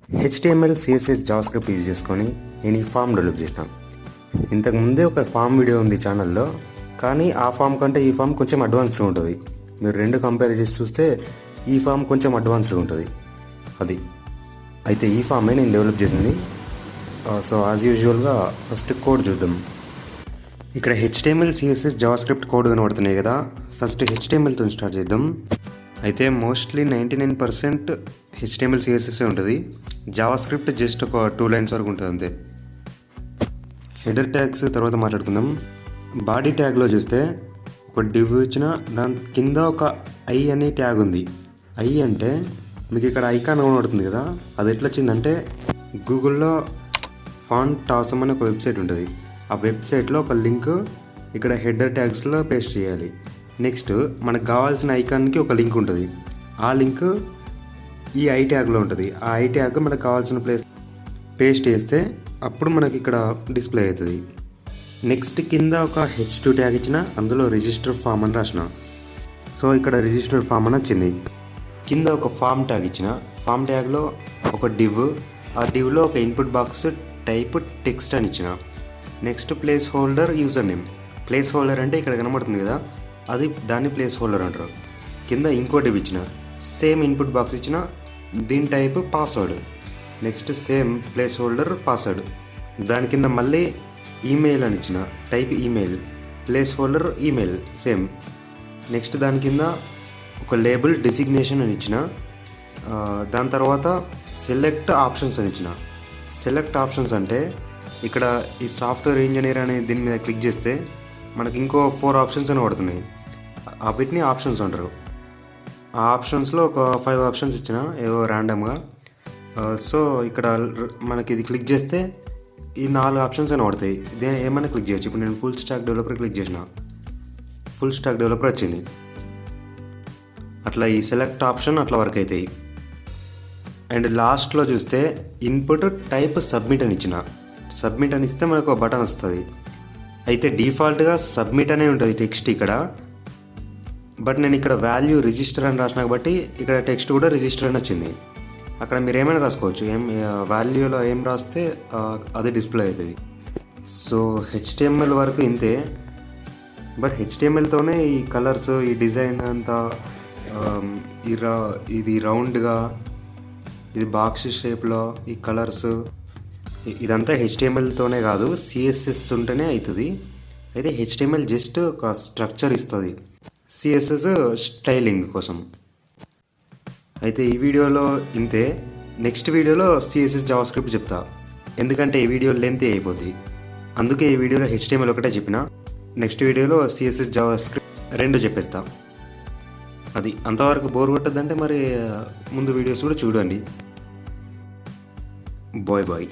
HTML, CSS, JavaScript use చేసుకొని నేను ఈ ఫామ్ డెవలప్ చేసిన. ఇంతకు ముందే ఒక ఫామ్ వీడియో ఉంది ఛానల్లో, కానీ ఆ ఫామ్ కంటే ఈ ఫామ్ కొంచెం అడ్వాన్స్డ్గా ఉంటుంది. మీరు రెండు కంపేర్ చేసి చూస్తే ఈ ఫామ్ కొంచెం అడ్వాన్స్డ్గా ఉంటుంది. అది అయితే ఈ ఫామే నేను డెవలప్ చేసింది. సో యాజ్ యూజువల్గా ఫస్ట్ కోడ్ చూద్దాం. ఇక్కడ HTML, CSS, జావాస్క్రిప్ట్ కోడ్ కనబడుతున్నాయి కదా. ఫస్ట్ HTMLతో స్టార్ట్ చేద్దాం. అయితే మోస్ట్లీ 99% HTML, CSS ఉంటుంది. జావాస్క్రిప్ట్ జస్ట్ ఒక 2 లైన్స్ వరకు ఉంటుంది అంతే. హెడర్ ట్యాగ్స్ తర్వాత మాట్లాడుకుందాం. బాడీ ట్యాగ్లో చూస్తే ఒక డివ్ ఇచ్చిన దాని కింద ఒక ఐ అనే ట్యాగ్ ఉంది. ఐ అంటే మీకు ఇక్కడ ఐకాన్ కనబడుతుంది కదా, అది ఎట్లా వచ్చిందంటే గూగుల్లో ఫాంట్ ఆసమ్ అనే ఒక వెబ్సైట్ ఉంటుంది. ఆ వెబ్సైట్లో ఒక లింక్ ఇక్కడ హెడర్ ట్యాగ్స్లో పేస్ట్ చేయాలి. నెక్స్ట్ మనకు కావాల్సిన ఐకాన్కి ఒక లింక్ ఉంటుంది. ఆ లింక్ ఈ ఐ ట్యాగ్లో ఉంటుంది. ఆ ఐ ట్యాగ్ మనకు కావాల్సిన ప్లేస్ పేస్ట్ చేస్తే అప్పుడు మనకి ఇక్కడ డిస్ప్లే అవుతుంది. నెక్స్ట్ కింద ఒక H2 ట్యాగ్ ఇచ్చిన, అందులో రిజిస్టర్ ఫామ్ అని రాసిన. సో ఇక్కడ రిజిస్టర్ ఫామ్ అని వచ్చింది. కింద ఒక ఫామ్ ట్యాగ్ ఇచ్చిన, ఫామ్ ట్యాగ్లో ఒక డివ్, ఆ డివ్లో ఒక ఇన్పుట్ బాక్స్ టైప్ టెక్స్ట్ అని ఇచ్చిన. Next place holder user name. Place holder అంటే ఇక్కడ కనబడుతుంది కదా, అది దాన్ని ప్లేస్ హోల్డర్ అంటారు. కింద ఇంకో డివ్ ఇచ్చిన, సేమ్ ఇన్పుట్ బాక్స్ ఇచ్చిన, దీని type password. Next same place holder password. దాని కింద మళ్ళీ ఈమెయిల్ అని ఇచ్చిన, type email, place holder email same. Next దాని కింద ఒక లేబుల్ డెసిగ్నేషన్ అని ఇచ్చిన. దాని తర్వాత సెలెక్ట్ ఆప్షన్స్ అని ఇచ్చిన. సెలెక్ట్ ఆప్షన్స్ అంటే ఇక్కడ ఈ సాఫ్ట్వేర్ ఇంజనీర్ అనే దీని మీద క్లిక్ చేస్తే మనకి ఇంకో 4 ఆప్షన్స్ అని పడుతున్నాయి. వీటిని ఆప్షన్స్ అంటారు. ఆ ఆప్షన్స్లో ఒక 5 ఆప్షన్స్ ఇచ్చిన ఏవో ర్యాండమ్గా. సో ఇక్కడ మనకి ఇది క్లిక్ చేస్తే ఈ 4 ఆప్షన్స్ అని పడతాయి. ఇదే ఏమైనా క్లిక్ చేయొచ్చు. ఇప్పుడు నేను ఫుల్ స్టాక్ డెవలపర్ క్లిక్ చేసిన, ఫుల్ స్టాక్ డెవలపర్ వచ్చింది. అట్లా ఈ సెలెక్ట్ ఆప్షన్ అట్లా వర్క్ అవుతాయి. అండ్ లాస్ట్లో చూస్తే ఇన్పుట్ టైప్ సబ్మిట్ అని ఇచ్చిన. సబ్మిట్ అని ఇస్తే మనకు ఒక బటన్ వస్తుంది. అయితే డిఫాల్ట్గా సబ్మిట్ అనే ఉంటుంది టెక్స్ట్ ఇక్కడ, బట్ నేను ఇక్కడ వాల్యూ రిజిస్టర్ అని రాసిన కాబట్టి ఇక్కడ టెక్స్ట్ కూడా రిజిస్టర్ అని వచ్చింది. అక్కడ మీరు ఏమైనా రాసుకోవచ్చు, వాల్యూలో ఏం రాస్తే అది డిస్ప్లే అవుతుంది. సో HTML వరకు ఇంతే. బట్ HTMLతోనే ఈ కలర్స్, ఈ డిజైన్ అంతా, ఇది రౌండ్గా, ఇది బాక్స్ షేప్లో ఈ కలర్స్, ఇదంతా HTMLతోనే కాదు, CSS ఉంటేనే అవుతుంది. అయితే HTML జస్ట్ ఒక స్ట్రక్చర్ ఇస్తుంది, CSS స్టైలింగ్ కోసం. అయితే ఈ వీడియోలో ఇంతే. నెక్స్ట్ వీడియోలో CSS జావాస్క్రిప్ట్ చెప్తా, ఎందుకంటే ఈ వీడియో లెంత్ అయిపోద్ది. అందుకే ఈ వీడియోలో HTML ఒకటే చెప్పిన. నెక్స్ట్ వీడియోలో CSS జావాస్క్రిప్ట్ 2 చెప్పేస్తా. అది అంతవరకు బోర్ కొట్టద్దంటే మరి ముందు వీడియోస్ కూడా చూడండి. Bye bye.